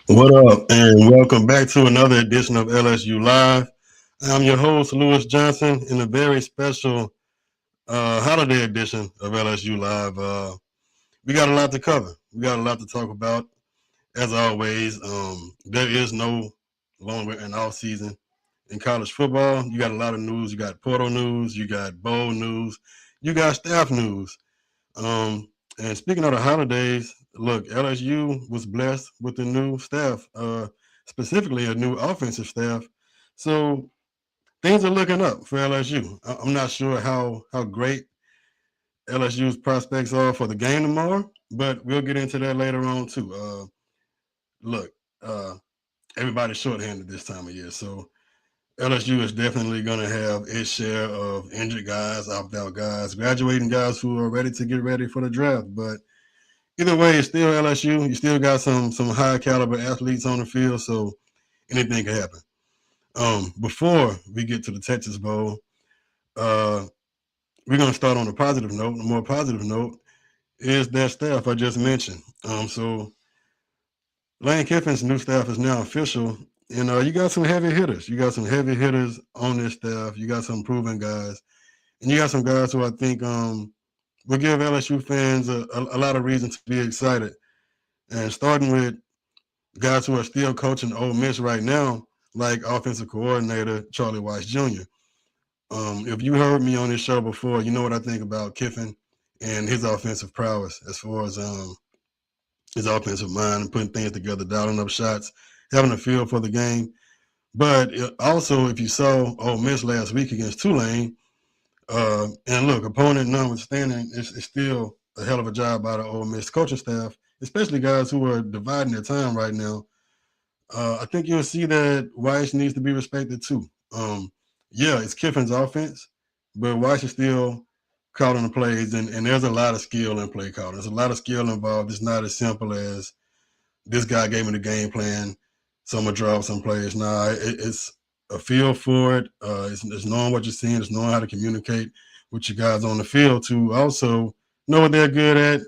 What up, and welcome back to another edition of LSU Live. I'm your host, Lewis Johnson, in a very special holiday edition of LSU Live. We got a lot to cover. We got a lot to talk about. As always, there is no longer an off season in college football. You got a lot of news. You got portal news. You got bowl news. You got staff news. And speaking of the holidays, look, LSU was blessed with a new staff, specifically a new offensive staff. So things are looking up for LSU. I'm not sure how great LSU's prospects are for the game tomorrow, but we'll get into that later on too. Look, uh, everybody's shorthanded this time of year, so LSU is definitely going to have its share of injured guys, opt-out guys, graduating guys who are ready to get ready for the draft. But either way, it's still LSU. You still got some high caliber athletes on the field, so anything can happen. Before we get to the Texas Bowl, uh, we're going to start on a positive note. A more positive note is that staff I just mentioned. So Lane Kiffin's new staff is now official, and you got some heavy hitters. You got some heavy hitters on this staff. You got some proven guys, and you got some guys who I think will give LSU fans a lot of reason to be excited. And starting with guys who are still coaching Ole Miss right now, like offensive coordinator Charlie Weiss Jr. If you heard me on this show before, you know what I think about Kiffin and his offensive prowess as far as his offensive mind and putting things together, dialing up shots, having a feel for the game. But also, if you saw Ole Miss last week against Tulane, and look, opponent notwithstanding, it's still a hell of a job by the Ole Miss coaching staff, especially guys who are dividing their time right now. I think you'll see that Weiss needs to be respected too. Yeah, it's Kiffin's offense, but Weiss is still calling the plays, and there's a lot of skill in play calling. There's a lot of skill involved. It's not as simple as this guy gave me the game plan, so I'm gonna draw some plays. Nah, it's a feel for it. It's knowing what you're seeing. It's knowing how to communicate with your guys on the field to also know what they're good at,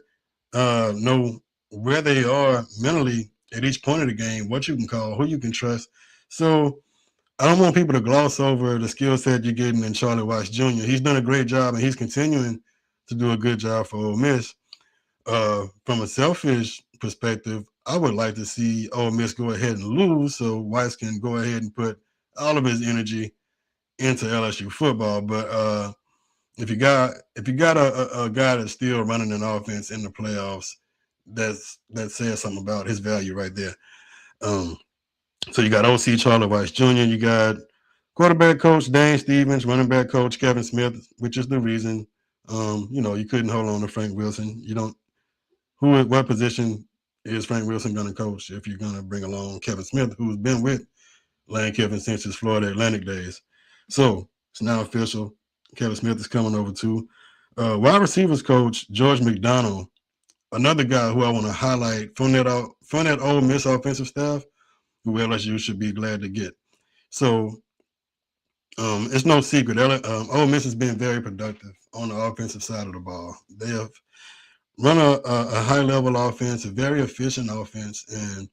know where they are mentally at each point of the game, what you can call, who you can trust. So I don't want people to gloss over the skill set you're getting in Charlie Weiss Jr. He's done a great job, and he's continuing to do a good job for Ole Miss. From a selfish perspective, I would like to see Ole Miss go ahead and lose so Weiss can go ahead and put all of his energy into LSU football. But if you got a guy that's still running an offense in the playoffs, that says something about his value right there. Um, so you got OC Charlie Weiss Jr., you got quarterback coach Dane Stevens, running back coach Kevin Smith, which is the reason you couldn't hold on to Frank Wilson. You don't what position is Frank Wilson going to coach if you're going to bring along Kevin Smith, who's been with Lane Kiffin since his Florida Atlantic days? So it's now official. Kevin Smith is coming over too. Wide receivers coach George McDonald, another guy who I want to highlight from that Ole Miss offensive staff, who LSU should be glad to get. So it's no secret. Ole Miss has been very productive on the offensive side of the ball. They have run a high level offense, a very efficient offense, and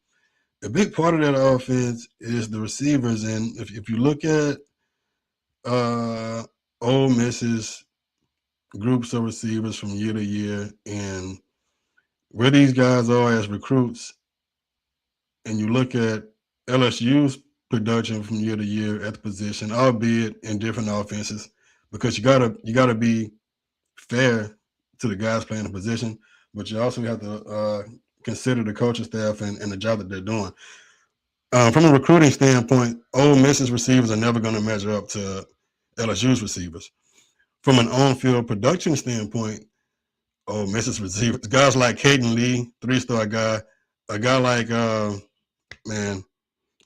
a big part of that offense is the receivers. And if you look at Ole Miss's groups of receivers from year to year and where these guys are as recruits, and you look at LSU's production from year to year at the position, albeit in different offenses, because you gotta be fair to the guys playing the position, but you also have to consider the coaching staff and the job that they're doing. From a recruiting standpoint, Ole Miss's receivers are never going to measure up to LSU's receivers. From an on-field production standpoint, Ole Miss's receivers, guys like Caden Lee, 3-star guy, a guy like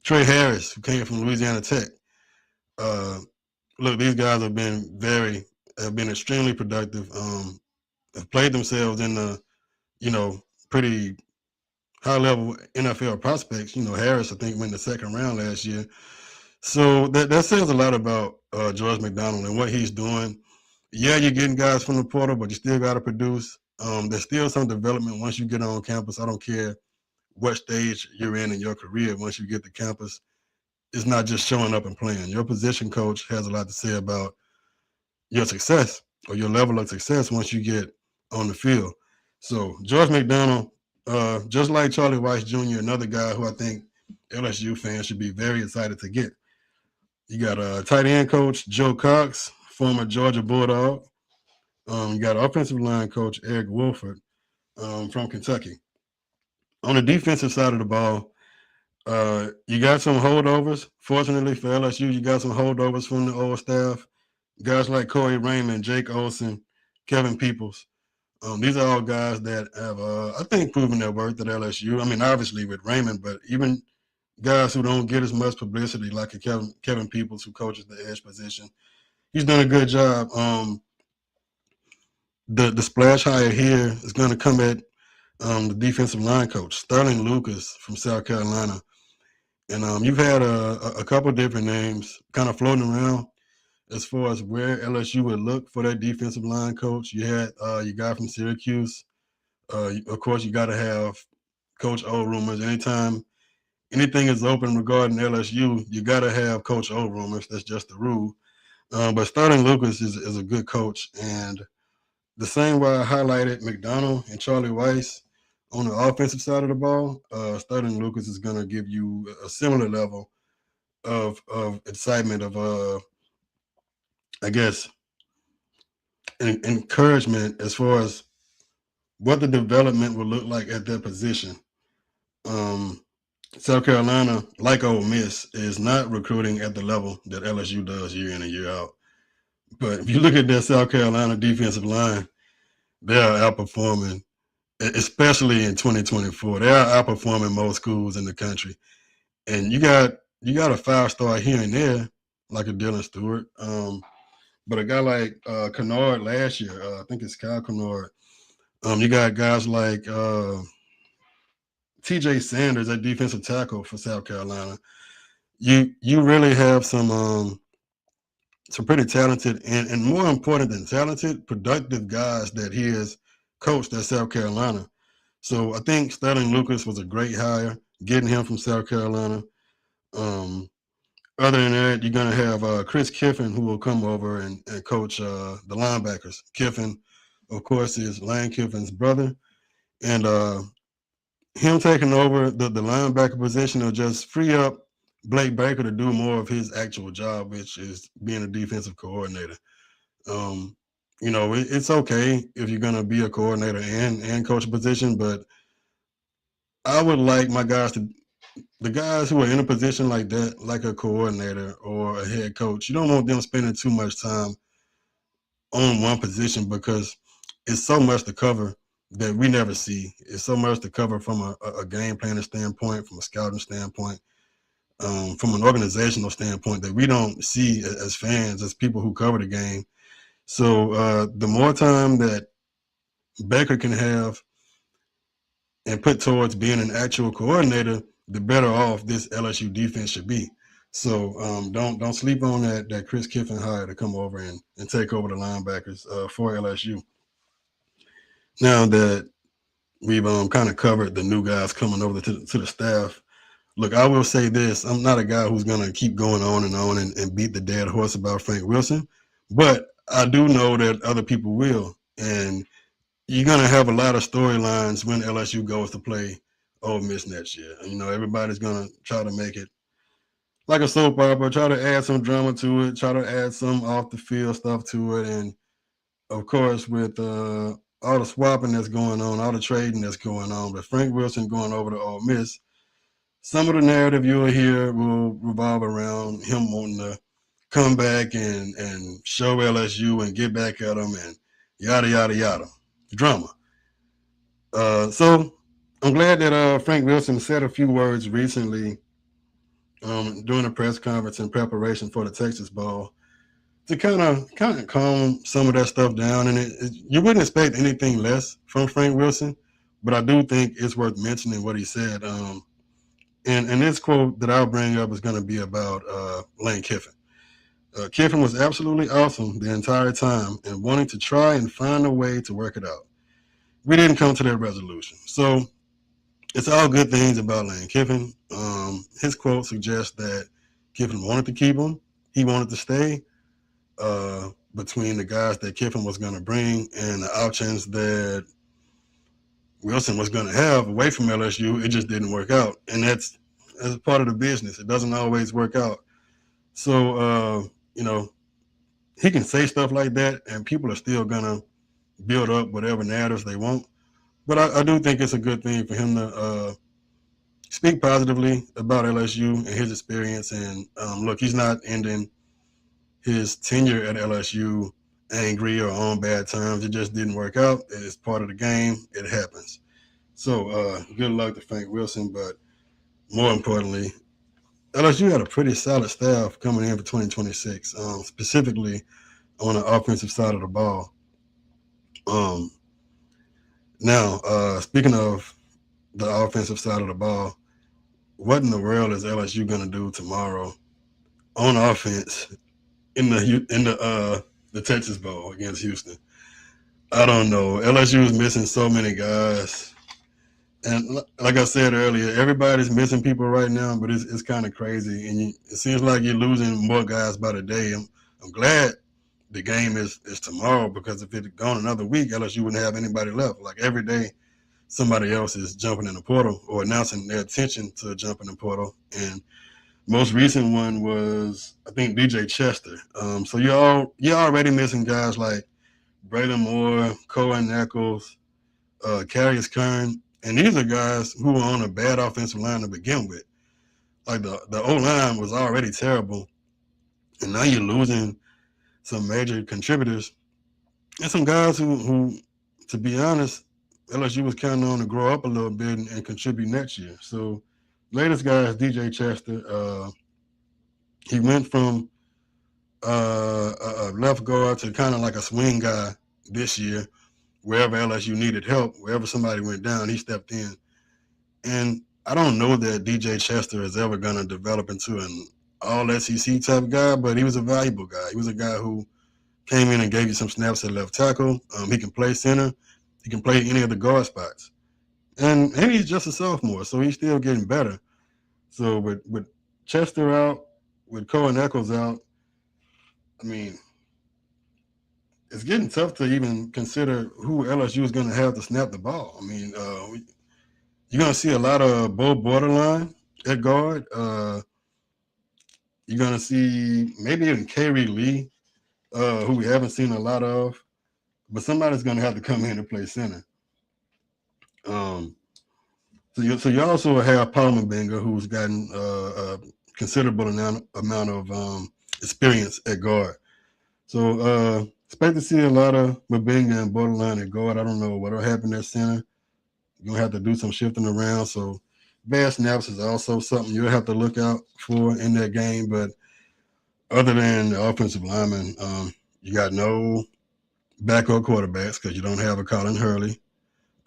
Trey Harris, who came from Louisiana Tech. Look, these guys have been extremely productive. Have played themselves in the, pretty high level NFL prospects. Harris, I think, went the second round last year. So that says a lot about George McDonald and what he's doing. Yeah, you're getting guys from the portal, but you still got to produce. There's still some development once you get on campus. I don't care what stage you're in your career once you get to campus. It's not just showing up and playing. Your position coach has a lot to say about your success or your level of success once you get on the field. So George McDonald, just like Charlie Weiss Jr., another guy who I think LSU fans should be very excited to get. You got a tight end coach, Joe Cox, former Georgia Bulldog. You got offensive line coach, Eric Wolford, from Kentucky. On the defensive side of the ball, you got some holdovers. Fortunately for LSU, you got some holdovers from the old staff. Guys like Corey Raymond, Jake Olsen, Kevin Peoples. These are all guys that have, I think, proven their worth at LSU. I mean, obviously with Raymond, but even guys who don't get as much publicity, like a Kevin Peoples, who coaches the edge position, he's done a good job. The splash hire here is going to come at the defensive line coach, Sterling Lucas from South Carolina. And you've had a couple different names kind of floating around as far as where LSU would look for that defensive line coach. You had your guy from Syracuse. Of course, you got to have Coach O rumors. Anytime anything is open regarding LSU, you got to have Coach O rumors. That's just the rule. But Sterling Lucas is a good coach. And the same way I highlighted McDonald and Charlie Weiss on the offensive side of the ball, Sterling Lucas is going to give you a similar level of excitement, of I guess, encouragement as far as what the development will look like at that position. South Carolina, like Ole Miss, is not recruiting at the level that LSU does year in and year out. But if you look at that South Carolina defensive line, they are outperforming, especially in 2024. They are outperforming most schools in the country. And you got a 5-star here and there, like a Dylan Stewart. But a guy like Kennard last year, I think it's Kyle Kennard. You got guys like T.J. Sanders, that defensive tackle for South Carolina. You really have some pretty talented and more important than talented, productive guys that he has coached at South Carolina. So I think Sterling Lucas was a great hire, getting him from South Carolina. Other than that, you're going to have Chris Kiffin, who will come over and coach the linebackers. Kiffin, of course, is Lane Kiffin's brother. And him taking over the linebacker position will just free up Blake Baker to do more of his actual job, which is being a defensive coordinator. It's okay if you're going to be a coordinator and coach a position, but I would like my guys the guys who are in a position like that, like a coordinator or a head coach, you don't want them spending too much time on one position because it's so much to cover that we never see. It's so much to cover from a game planning standpoint, from a scouting standpoint, from an organizational standpoint that we don't see as fans, as people who cover the game. So the more time that Baker can have and put towards being an actual coordinator, the better off this LSU defense should be. So don't sleep on that Chris Kiffin hire to come over and take over the linebackers for LSU. Now that we've kind of covered the new guys coming over to the staff, look, I will say this. I'm not a guy who's going to keep going on and beat the dead horse about Frank Wilson, but I do know that other people will. And you're going to have a lot of storylines when LSU goes to play Ole Miss next year. Everybody's going to try to make it like a soap opera, try to add some drama to it, try to add some off the field stuff to it. And of course, with all the swapping that's going on, all the trading that's going on, with Frank Wilson going over to Ole Miss, some of the narrative you'll hear will revolve around him wanting to come back and show LSU and get back at them and yada, yada, yada. Drama. So I'm glad that Frank Wilson said a few words recently during a press conference in preparation for the Texas Bowl to kind of calm some of that stuff down. And you wouldn't expect anything less from Frank Wilson, but I do think it's worth mentioning what he said. And this quote that I'll bring up is going to be about Lane Kiffin. Kiffin was absolutely awesome the entire time and wanting to try and find a way to work it out. We didn't come to that resolution. So it's all good things about Lane Kiffin. His quote suggests that Kiffin wanted to keep him. He wanted to stay. Between the guys that Kiffin was going to bring and the options that Wilson was going to have away from LSU, it just didn't work out. And that's part of the business. It doesn't always work out. So, you know, he can say stuff like that, and people are still going to build up whatever narratives they want. But I do think it's a good thing for him to speak positively about LSU and his experience. And look, he's not ending his tenure at LSU angry or on bad terms. It just didn't work out. It's part of the game. It happens. So good luck to Frank Wilson. But more importantly, LSU had a pretty solid staff coming in for 2026, specifically on the offensive side of the ball. Um, Now, speaking of the offensive side of the ball, what in the world is LSU going to do tomorrow on offense in the Texas Bowl against Houston? I don't know. LSU is missing so many guys, and like I said earlier, everybody's missing people right now, but it's kind of crazy, and it seems like you're losing more guys by the day. I'm glad the game is tomorrow, because if it had gone another week, LSU wouldn't have anybody left. Like every day, somebody else is jumping in the portal or announcing their intention to jump in the portal. And most recent one was, I think, DJ Chester. So you're already missing guys like Braylon Moore, Cohen Eccles, Carius Kern, and these are guys who were on a bad offensive line to begin with. Like the O line was already terrible, and now you're losing some major contributors and some guys who, to be honest, LSU was counting on to grow up a little bit and contribute next year. So, latest guy is DJ Chester. He went from a left guard to kind of like a swing guy this year. Wherever LSU needed help, wherever somebody went down, he stepped in. And I don't know that DJ Chester is ever going to develop into an all SEC type guy, but he was a valuable guy. He was a guy who came in and gave you some snaps at left tackle. He can play center. He can play any of the guard spots. And he's just a sophomore, so he's still getting better. So with Chester out, with Cohen Eccles out, I mean, it's getting tough to even consider who LSU is going to have to snap the ball. I mean, you're going to see a lot of Bo Borderline at guard. You're going to see maybe even Kerry Lee, who we haven't seen a lot of, but somebody's going to have to come in and play center. So you also have Palmerbinger, who's gotten a considerable amount of experience at guard. So expect to see a lot of Mbinga and Borderline at guard. I don't know what will happen at center. You're gonna have to do some shifting around. So bad snaps is also something you'll have to look out for in that game. But other than the offensive lineman, you got no backup quarterbacks because you don't have a Colin Hurley.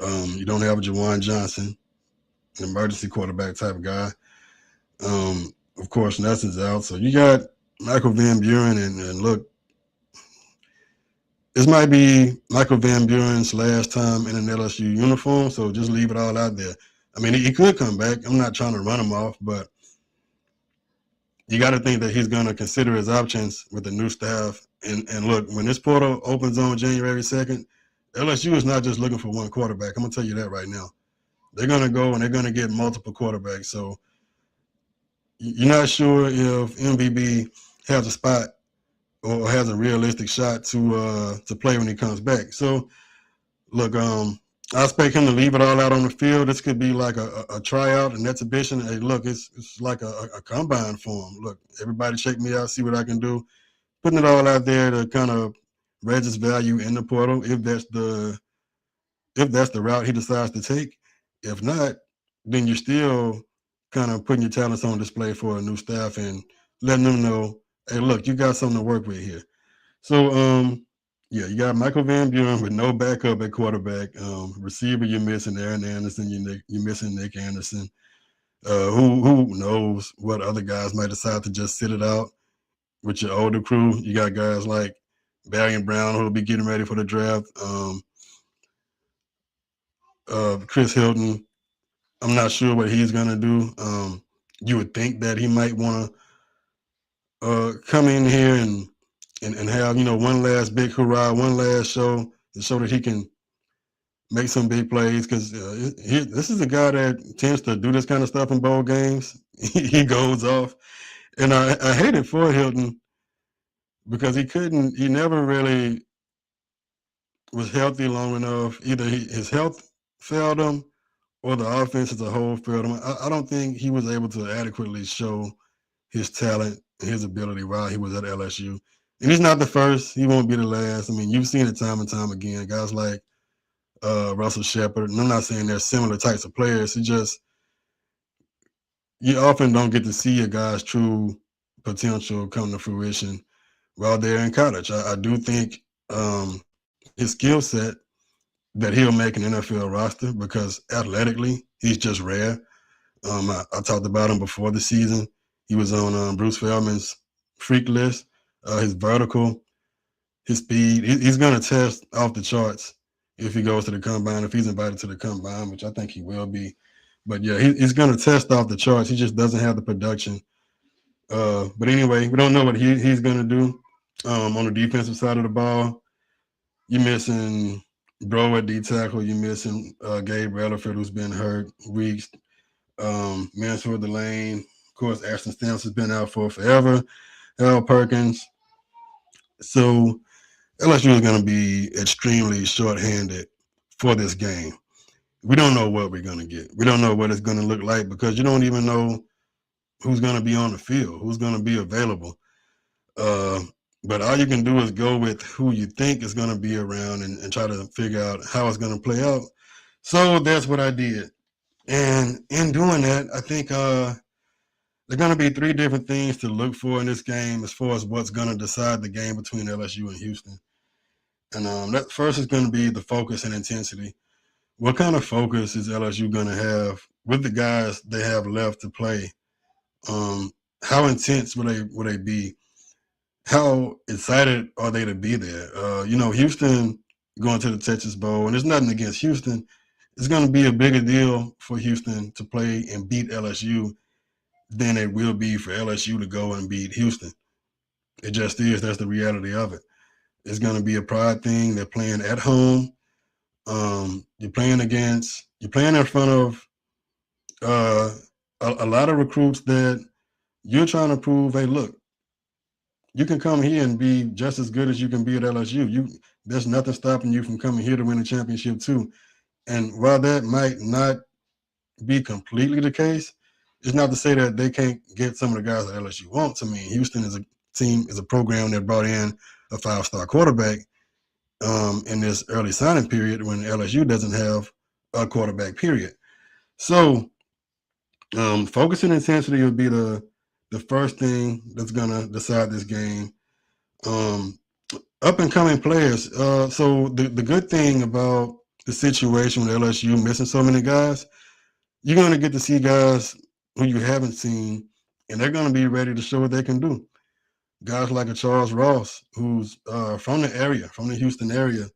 You don't have a Jawan Johnson, an emergency quarterback type of guy. Of course, Nelson's out. So you got Michael Van Buren, and look, this might be Michael Van Buren's last time in an LSU uniform, so just leave it all out there. I mean, he could come back. I'm not trying to run him off, but you got to think that he's going to consider his options with the new staff. And look, when this portal opens on January 2nd, LSU is not just looking for one quarterback. I'm going to tell you that right now. They're going to go and they're going to get multiple quarterbacks. So you're not sure if MVB has a spot or has a realistic shot to play when he comes back. So, look, I expect him to leave it all out on the field. This could be like a tryout, an exhibition. Hey, look, it's like a combine for him. Look, everybody check me out, see what I can do. Putting it all out there to kind of raise his value in the portal if that's the route he decides to take. If not, then you're still kind of putting your talents on display for a new staff and letting them know, hey, look, you got something to work with here. So, yeah, you got Michael Van Buren with no backup at quarterback. Receiver, you're missing Aaron Anderson. You're missing Nick Anderson. Who knows what other guys might decide to just sit it out with your older crew. You got guys like Barry and Brown who'll be getting ready for the draft. Chris Hilton. I'm not sure what he's gonna do. You would think that he might want to come in here and have one last big hurrah, one last show to show that he can make some big plays because this is a guy that tends to do this kind of stuff in bowl games. He goes off, and I hate it for Hilton because he never really was healthy long enough. Either his health failed him or the offense as a whole failed him. I don't think he was able to adequately show his talent and his ability while he was at LSU. And he's not the first. He won't be the last. I mean, you've seen it time and time again. Guys like Russell Shepard, and I'm not saying they're similar types of players. It's just you often don't get to see a guy's true potential come to fruition while they're in college. I do think his skill set that he'll make an NFL roster because athletically he's just rare. I talked about him before the season. He was on Bruce Feldman's freak list. His vertical, his speed, he's going to test off the charts if he goes to the combine, if he's invited to the combine, which I think he will be. But yeah, he's going to test off the charts. He just doesn't have the production. But anyway, we don't know what he's going to do on the defensive side of the ball. You're missing Bro at D tackle. You're missing Gabe Rutherford, who's been hurt weeks. Mansfield Delane. Of course, Ashton Stamps has been out for forever. Harold Perkins. So LSU is going to be extremely shorthanded for this game. We don't know what we're going to get. We don't know what it's going to look like because you don't even know who's going to be on the field, who's going to be available. But all you can do is go with who you think is going to be around and try to figure out how it's going to play out. So that's what I did. And in doing that, I think there are going to be three different things to look for in this game as far as what's going to decide the game between LSU and Houston. And that first is going to be the focus and intensity. What kind of focus is LSU going to have with the guys they have left to play? How intense will they be? How excited are they to be there? Houston going to the Texas Bowl, and there's nothing against Houston. It's going to be a bigger deal for Houston to play and beat LSU than it will be for LSU to go and beat Houston. It just is. That's the reality of it. It's going to be a pride thing. They're playing at home. You're playing in front of a lot of recruits that you're trying to prove, hey, look, you can come here and be just as good as you can be at LSU. There's nothing stopping you from coming here to win a championship too. And while that might not be completely the case, it's not to say that they can't get some of the guys that LSU wants. I mean, Houston is a program that brought in a 5-star quarterback in this early signing period when LSU doesn't have a quarterback period. So focus and intensity would be the first thing that's going to decide this game. Up and coming players. So the good thing about the situation with LSU missing so many guys, you're going to get to see guys who you haven't seen, and they're going to be ready to show what they can do. Guys like a Charles Ross, who's from the Houston area,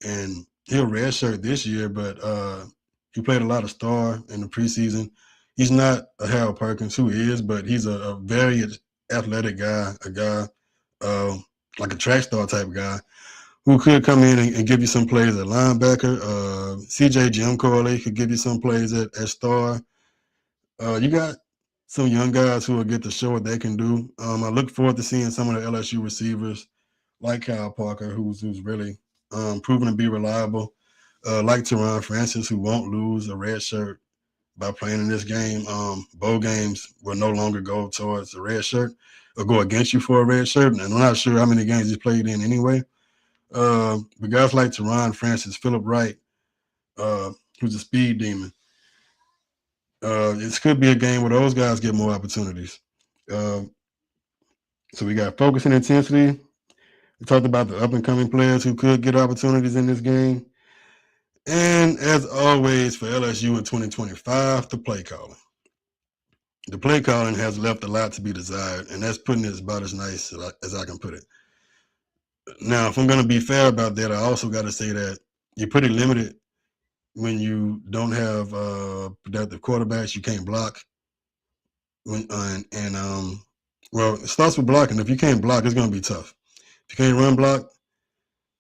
and he'll redshirt this year, but he played a lot of star in the preseason. He's not a Harold Perkins, who is, but he's a very athletic guy, a guy like a track star type guy who could come in and give you some plays at linebacker. CJ Jim Corley could give you some plays at star. You got some young guys who will get to show what they can do. I look forward to seeing some of the LSU receivers like Kyle Parker, who's really proven to be reliable, like Teron Francis, who won't lose a red shirt by playing in this game. Bowl games will no longer go towards a red shirt or go against you for a red shirt. And I'm not sure how many games he's played in anyway. But guys like Teron Francis, Phillip Wright, who's a speed demon. It could be a game where those guys get more opportunities. So we got focus and intensity. We talked about the up-and-coming players who could get opportunities in this game. And as always for LSU in 2025, the play calling. The play calling has left a lot to be desired, and that's putting it about as nice as I can put it. Now, if I'm going to be fair about that, I also got to say that you're pretty limited when you don't have productive quarterbacks, you can't block. Well, it starts with blocking. If you can't block, it's going to be tough. If you can't run block,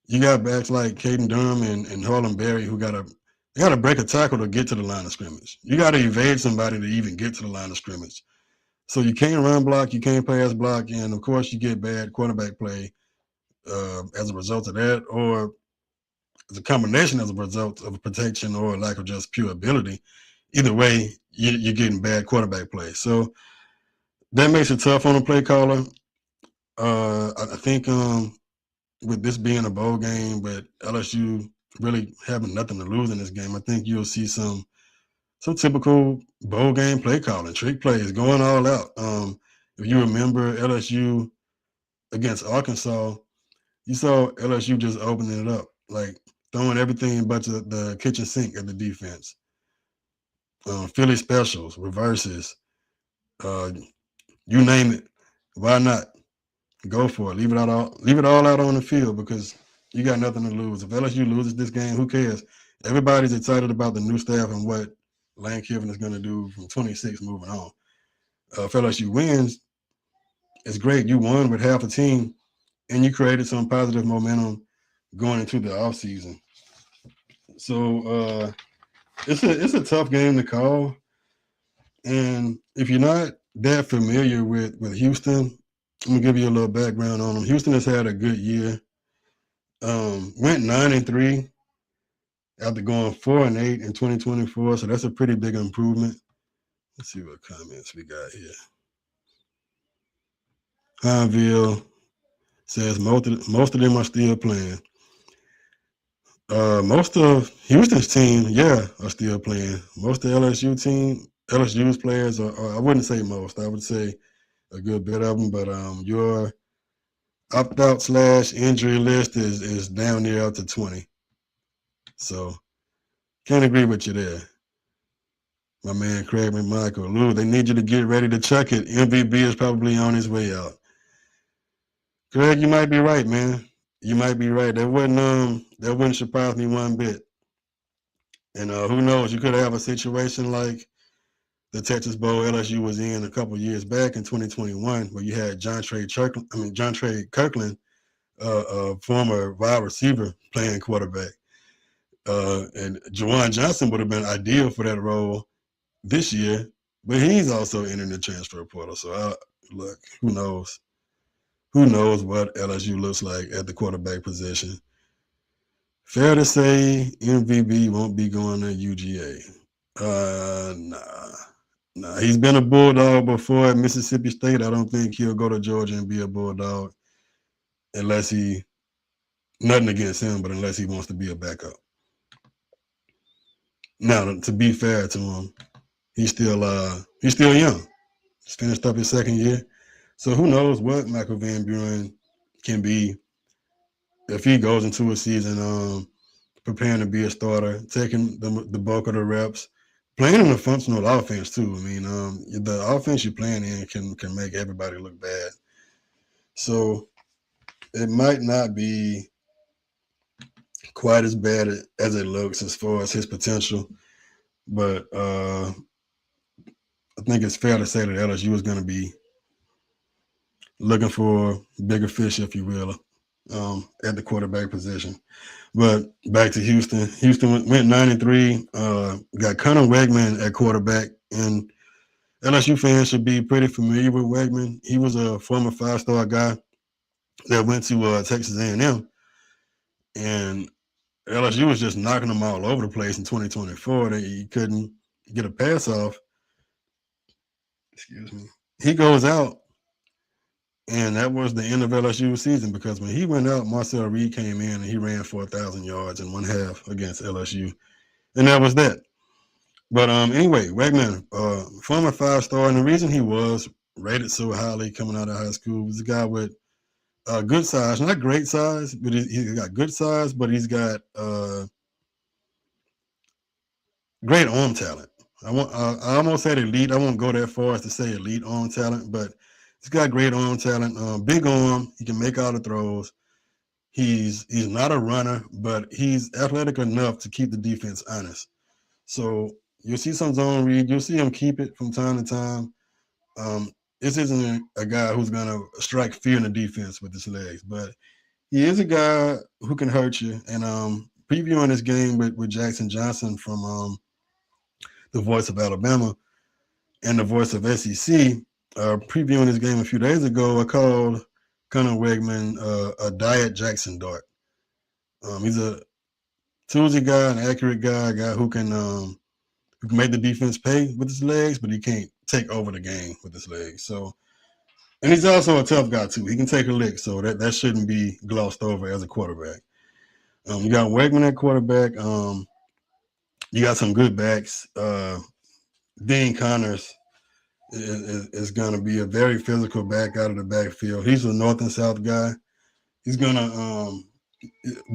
you got backs like Caden Durham and Harlem Berry who gotta break a tackle to get to the line of scrimmage. You got to evade somebody to even get to the line of scrimmage. So you can't run block, you can't pass block, and of course you get bad quarterback play as a result of that, or as a combination as a result of protection or lack of just pure ability. Either way, you're getting bad quarterback play. So that makes it tough on a play caller. I think with this being a bowl game, but LSU really having nothing to lose in this game, I think you'll see some typical bowl game play calling, trick plays, going all out. If you remember LSU against Arkansas, you saw LSU just opening it up, like throwing everything but the kitchen sink at the defense. Philly specials, reverses, uh, you name it. Why not? Go for it. Leave it all out on the field because you got nothing to lose. If LSU loses this game, who cares? Everybody's excited about the new staff and what Lane Kiffin is going to do from 26 moving on. If LSU wins, it's great. You won with half a team, and you created some positive momentum going into the offseason. So it's a tough game to call. And if you're not that familiar with Houston, I'm gonna give you a little background on them. Houston has had a good year. Went 9-3 after going 4-8 in 2024, so that's a pretty big improvement. Let's see what comments we got here. Hineville says most of them are still playing. Most of Houston's team, are still playing. Most of LSU's players are I wouldn't say most. I would say a good bit of them, but your opt-out / injury list is down near up to 20. So can't agree with you there. My man Craig McMichael. Lou, they need you to get ready to check it. MVP is probably on his way out. Craig, you might be right, man. You might be right. That wouldn't surprise me one bit. And who knows? You could have a situation like the Texas Bowl LSU was in a couple years back in 2021, where you had John Trey Kirkland, a former wide receiver, playing quarterback. And Juwan Johnson would have been ideal for that role this year, but he's also entering the transfer portal. So look, who knows? Who knows what LSU looks like at the quarterback position? Fair to say MVP won't be going to UGA. Nah. He's been a Bulldog before at Mississippi State. I don't think he'll go to Georgia and be a Bulldog nothing against him, but unless he wants to be a backup. Now, to be fair to him, he's still young. He's finished up his second year. So who knows what Michael Van Buren can be if he goes into a season preparing to be a starter, taking the bulk of the reps, playing in a functional offense too. I mean, the offense you're playing in can make everybody look bad. So it might not be quite as bad as it looks as far as his potential, but I think it's fair to say that LSU is going to be looking for bigger fish, if you will, at the quarterback position. But back to Houston. Houston went 9-3. Got Connor Wegman at quarterback, and LSU fans should be pretty familiar with Wegman. He was a former 5-star guy that went to Texas A&M, and LSU was just knocking them all over the place in 2024. He couldn't get a pass off. Excuse me. He goes out, and that was the end of LSU's season because when he went out, Marcel Reed came in and he ran for 1,000 yards in one half against LSU. And that was that. But anyway, Wegman, former 5-star, and the reason he was rated so highly coming out of high school was a guy with good size, not great size, but he's got good size, but he's got great arm talent. I almost said elite. I won't go that far as to say elite arm talent, but he's got great arm talent. Big arm. He can make all the throws. He's not a runner, but he's athletic enough to keep the defense honest. So you'll see some zone read. You'll see him keep it from time to time. This isn't a guy who's going to strike fear in the defense with his legs, but he is a guy who can hurt you. And previewing this game with Jackson Johnson from the Voice of Alabama and the Voice of SEC, previewing this game a few days ago, I called Conor Wegman a diet Jackson Dart. He's a toolsy guy, an accurate guy, a guy who can make the defense pay with his legs, but he can't take over the game with his legs. So, and he's also a tough guy too. He can take a lick, so that shouldn't be glossed over as a quarterback. You got Wegman at quarterback. You got some good backs. Dean Connors is going to be a very physical back out of the backfield. He's a north and south guy. He's going to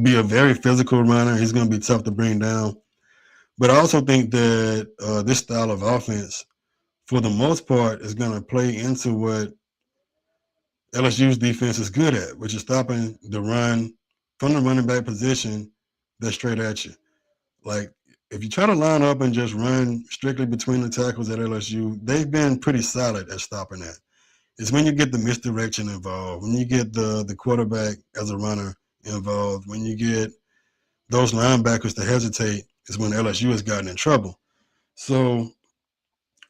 be a very physical runner. He's going to be tough to bring down. But I also think that this style of offense, for the most part, is going to play into what LSU's defense is good at, which is stopping the run from the running back position that's straight at you. Like, if you try to line up and just run strictly between the tackles at LSU, they've been pretty solid at stopping that. It's when you get the misdirection involved, when you get the quarterback as a runner involved, when you get those linebackers to hesitate, is when LSU has gotten in trouble. So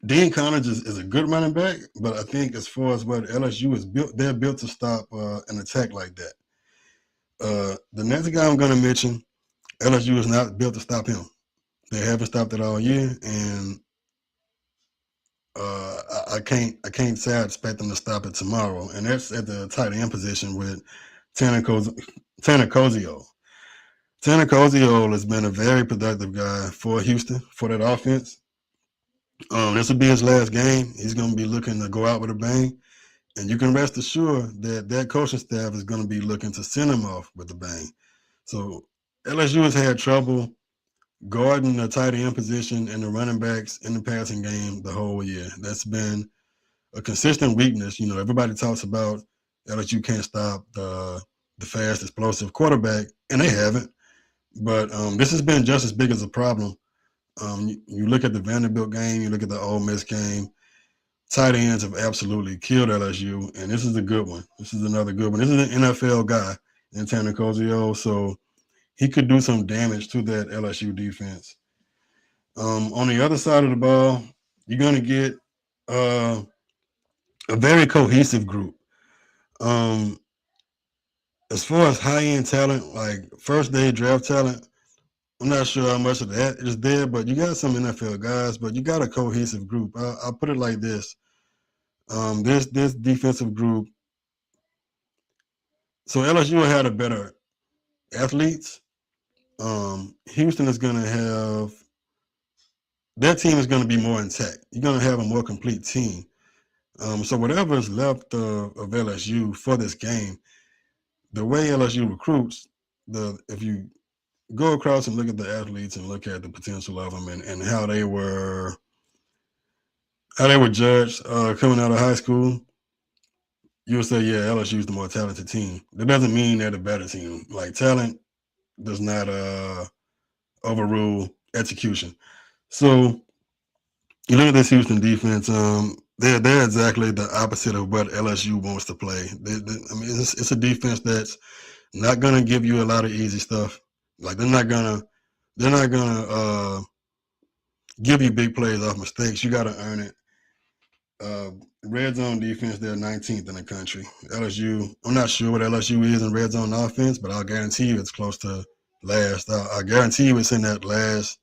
Dean Connors is a good running back, but I think as far as what LSU is built, they're built to stop an attack like that. The next guy I'm going to mention, LSU is not built to stop him. They haven't stopped it all year, and I can't say I expect them to stop it tomorrow. And that's at the tight end position with Tanner Cozio. Tanner Cozio has been a very productive guy for Houston, for that offense. This will be his last game. He's going to be looking to go out with a bang. And you can rest assured that that coaching staff is going to be looking to send him off with a bang. So LSU has had trouble guarding the tight end position and the running backs in the passing game the whole year. That's been a consistent weakness. You know, everybody talks about LSU can't stop the fast, explosive quarterback, and they haven't. But this has been just as big as a problem. You look at the Vanderbilt game, you look at the Ole Miss game, tight ends have absolutely killed LSU, and this is a good one. This is another good one. This is an NFL guy in Tanner Cozio, so he could do some damage to that LSU defense. On the other side of the ball, you're going to get a very cohesive group. As far as high-end talent, like first-day draft talent, I'm not sure how much of that is there, but you got some NFL guys, but you got a cohesive group. I'll put it like this. This defensive group, so LSU had a better athletes. Houston is going to have, their team is going to be more intact. You're going to have a more complete team. So whatever is left of LSU for this game, the way LSU recruits, if you go across and look at the athletes and look at the potential of them and how they were judged coming out of high school, you'll say, yeah, LSU is the more talented team. That doesn't mean they're the better team. Like, talent does not overrule execution. So you look at this Houston defense. They're exactly the opposite of what LSU wants to play. It's a defense that's not going to give you a lot of easy stuff. Like, they're not gonna give you big plays off mistakes. You got to earn it. Red zone defense, they're 19th in the country. LSU, I'm not sure what LSU is in red zone offense, but I'll guarantee you it's close to last. I guarantee you it's in that last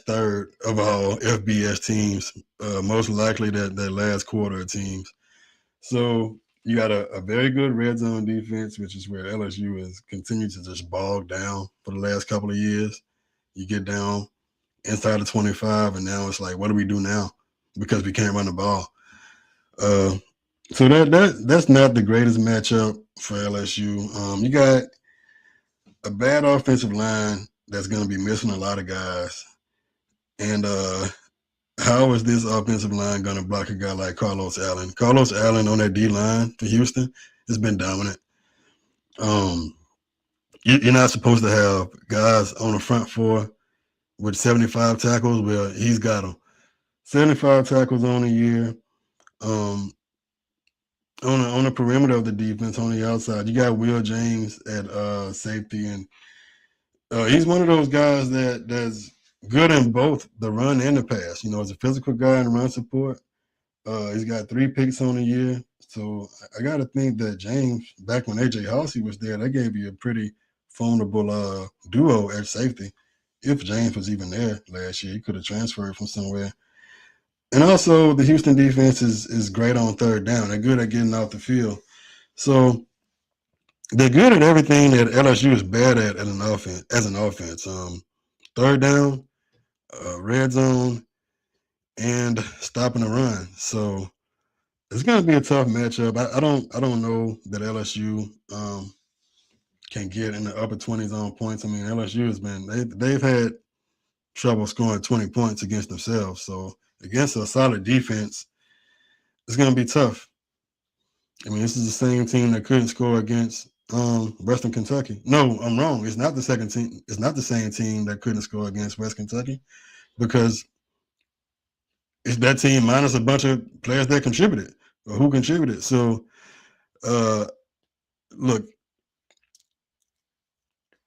third of all FBS teams, most likely that last quarter of teams. So you got a very good red zone defense, which is where LSU has continued to just bog down for the last couple of years. You get down inside of 25, and now it's like, what do we do now? Because we can't run the ball. So that's not the greatest matchup for LSU. You got a bad offensive line that's going to be missing a lot of guys. And how is this offensive line going to block a guy like Carlos Allen? Carlos Allen on that D-line for Houston has been dominant. You're not supposed to have guys on the front four with 75 tackles. Well, he's got them. 75 tackles on a year. Um, on the perimeter of the defense, on the outside, you got Will James at safety, and he's one of those guys that's good in both the run and the pass. You know, as a physical guy in run support. He's got 3 picks on the year. So I got to think that James, back when AJ Hossey was there, that gave you a pretty formidable duo at safety. If James was even there last year, he could have transferred from somewhere. And also, the Houston defense is great on third down. They're good at getting off the field. So they're good at everything that LSU is bad at an offense. As an offense, third down, red zone, and stopping the run. So it's going to be a tough matchup. I don't know that LSU can get in the upper 20s on points. I mean, LSU has been they've had trouble scoring 20 points against themselves. So against a solid defense, it's going to be tough. I mean, this is the same team that couldn't score against Western Kentucky. No, I'm wrong. It's not the second team. It's not the same team that couldn't score against West Kentucky, because it's that team minus a bunch of players that contributed or who contributed. So, look,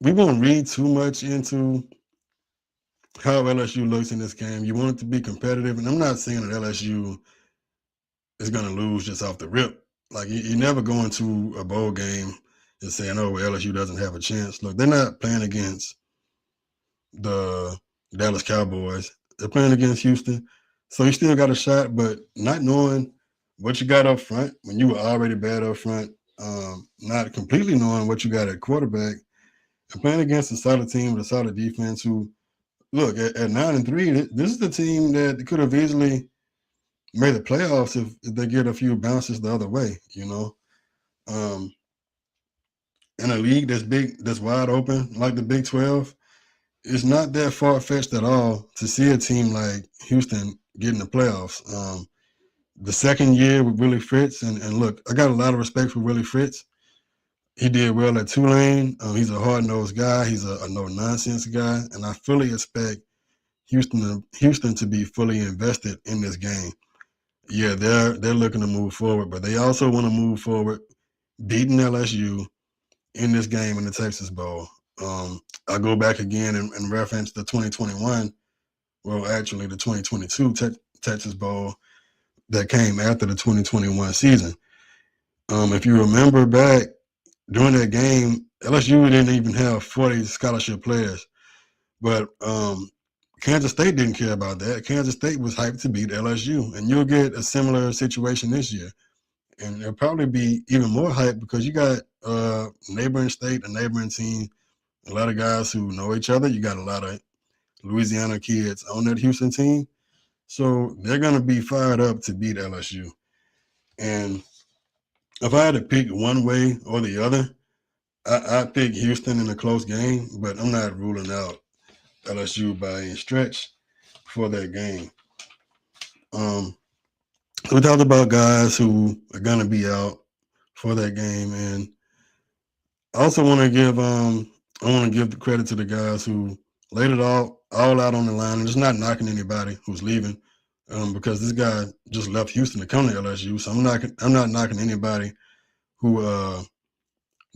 we won't read too much into how LSU looks in this game. You want it to be competitive, and I'm not saying that LSU is going to lose just off the rip. Like, you never go into a bowl game and saying, "Oh, well, LSU doesn't have a chance." Look, they're not playing against the Dallas Cowboys. They're playing against Houston, so you still got a shot. But not knowing what you got up front when you were already bad up front, not completely knowing what you got at quarterback, and playing against a solid team with a solid defense who, look, at 9-3, this is the team that could have easily made the playoffs if they get a few bounces the other way, you know. In a league that's big, that's wide open, like the Big 12, it's not that far-fetched at all to see a team like Houston get in the playoffs. The second year with Willie Fritz, and look, I got a lot of respect for Willie Fritz. He did well at Tulane. He's a hard-nosed guy. He's a no-nonsense guy, and I fully expect Houston to be fully invested in this game. Yeah, they're looking to move forward, but they also want to move forward, beating LSU in this game in the Texas Bowl. I go back again and reference the 2021, well, actually the 2022 Texas Bowl that came after the 2021 season. If you remember back during that game, LSU didn't even have 40 scholarship players, but Kansas State didn't care about that. Kansas State was hyped to beat LSU, and you'll get a similar situation this year. And it'll probably be even more hype because you got neighboring state, a neighboring team, a lot of guys who know each other. You got a lot of Louisiana kids on that Houston team. So they're going to be fired up to beat LSU. And if I had to pick one way or the other, I pick Houston in a close game, but I'm not ruling out LSU by any stretch for that game. So we talked about guys who are going to be out for that game, and I also want to give the credit to the guys who laid it all out on the line, and just not knocking anybody who's leaving, because this guy just left Houston to come to LSU. So I'm not knocking anybody who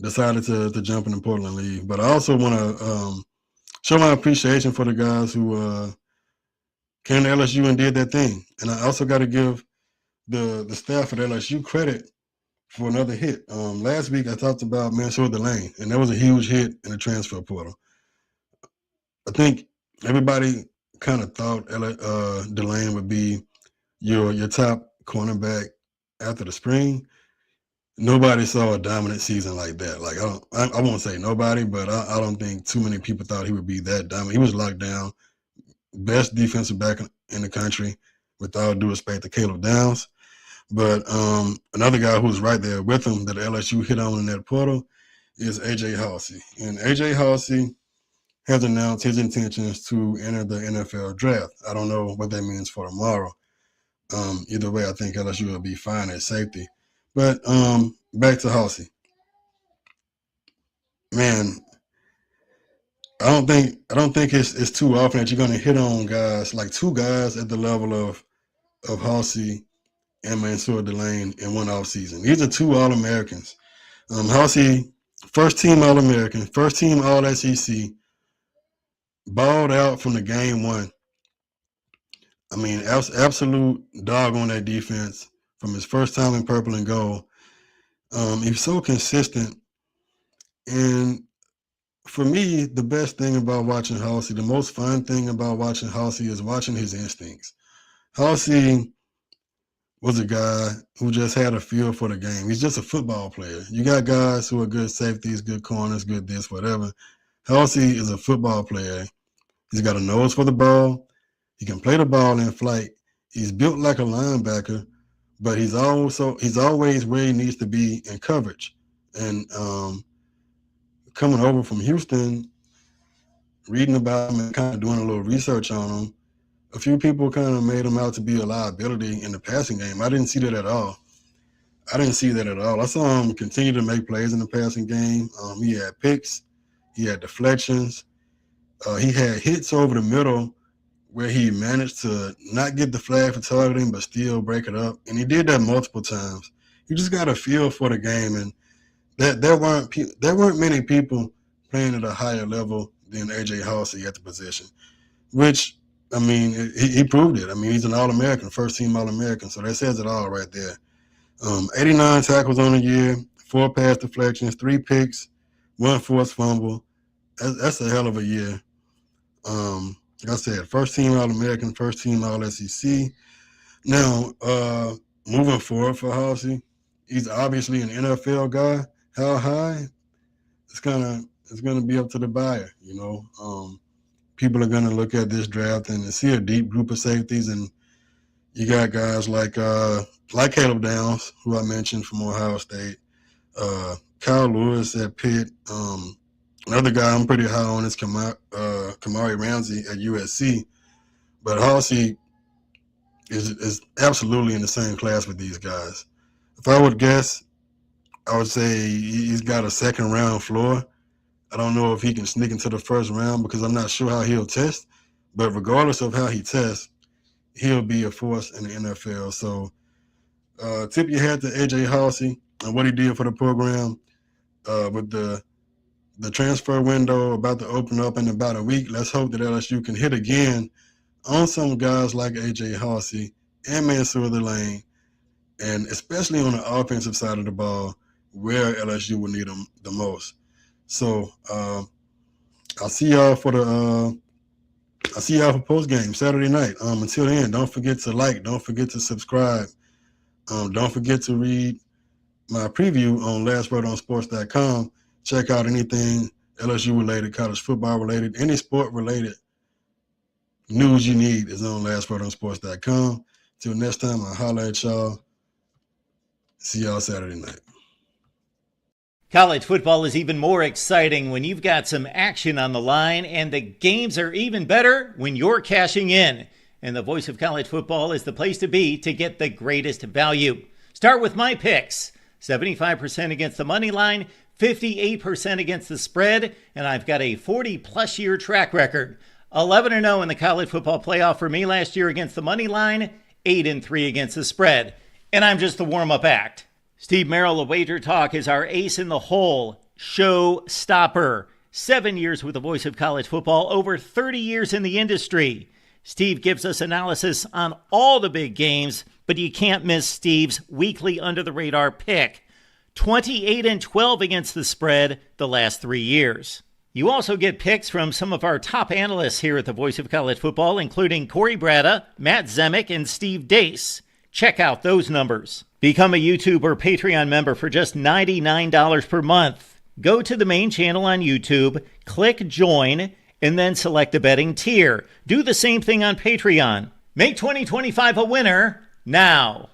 decided to jump in the Portland league. But I also want to show my appreciation for the guys who came to LSU and did that thing. And I also got to give the staff at LSU credit for another hit. Last week I talked about Mansour Delane, and that was a huge hit in the transfer portal. I think everybody kind of thought Delane would be your top cornerback after the spring. Nobody saw a dominant season like that. Like I won't say nobody, but I don't think too many people thought he would be that dominant. He was locked down, best defensive back in the country, with all due respect to Caleb Downs. But another guy who's right there with him that LSU hit on in that portal is AJ Hossey. And AJ Hossey has announced his intentions to enter the NFL draft. I don't know what that means for tomorrow. Either way, I think LSU will be fine at safety. But back to Hossey. man, I don't think it's too often that you're going to hit on guys like two guys at the level of Halsey and Mansour Delane in one off season. These are two All Americans. Halsey, first team All American, first team All SEC, balled out from the game one. I mean, absolute dog on that defense from his first time in purple and gold. He's so consistent. And for me, the best thing about watching Halsey, the most fun thing about watching Halsey is watching his instincts. Halsey was a guy who just had a feel for the game. He's just a football player. You got guys who are good safeties, good corners, good this, whatever. Halsey is a football player. He's got a nose for the ball. He can play the ball in flight. He's built like a linebacker, but he's always where he needs to be in coverage. And coming over from Houston, reading about him and kind of doing a little research on him, a few people kind of made him out to be a liability in the passing game. I didn't see that at all. I saw him continue to make plays in the passing game. He had picks. He had deflections. He had hits over the middle where he managed to not get the flag for targeting but still break it up. And he did that multiple times. You just got a feel for the game. And there weren't many people playing at a higher level than A.J. Halsey at the position, which, I mean, he proved it. I mean, he's an All-American, first-team All-American, so that says it all right there. 89 tackles on the year, 4 pass deflections, 3 picks, 1 forced fumble. That's a hell of a year. Like I said, first-team All-American, first-team All-SEC. Now, moving forward for Halsey, he's obviously an NFL guy. How high? It's going to be up to the buyer, you know. People are going to look at this draft and see a deep group of safeties, and you got guys like Caleb Downs, who I mentioned from Ohio State, Kyle Lewis at Pitt. Another guy I'm pretty high on is Kamari Ramsey at USC, but Halsey is absolutely in the same class with these guys. If I would guess, I would say he's got a second round floor. I don't know if he can sneak into the first round because I'm not sure how he'll test, but regardless of how he tests, he'll be a force in the NFL. So tip your hat to A.J. Halsey and what he did for the program with the transfer window about to open up in about a week. Let's hope that LSU can hit again on some guys like A.J. Halsey and Mansour Delane, and especially on the offensive side of the ball where LSU will need them the most. So I'll see y'all for post game Saturday night. Until then, don't forget to like, don't forget to subscribe, don't forget to read my preview on lastwordonsports.com. Check out anything LSU related, college football related, any sport related news you need is on lastwordonsports.com. Till next time, I'll holler at y'all. See y'all Saturday night. College football is even more exciting when you've got some action on the line, and the games are even better when you're cashing in. And the Voice of College Football is the place to be to get the greatest value. Start with my picks. 75% against the money line, 58% against the spread, and I've got a 40-plus year track record. 11-0 in the college football playoff for me last year against the money line, 8-3 against the spread. And I'm just the warm-up act. Steve Merrill of Wager Talk is our ace in the hole, show stopper. 7 years with the Voice of College Football, over 30 years in the industry. Steve gives us analysis on all the big games, but you can't miss Steve's weekly under-the-radar pick. 28-12 against the spread the last 3 years. You also get picks from some of our top analysts here at the Voice of College Football, including Corey Bratta, Matt Zemek, and Steve Dace. Check out those numbers. Become a YouTube or Patreon member for just $99 per month. Go to the main channel on YouTube, click join, and then select the betting tier. Do the same thing on Patreon. Make 2025 a winner now.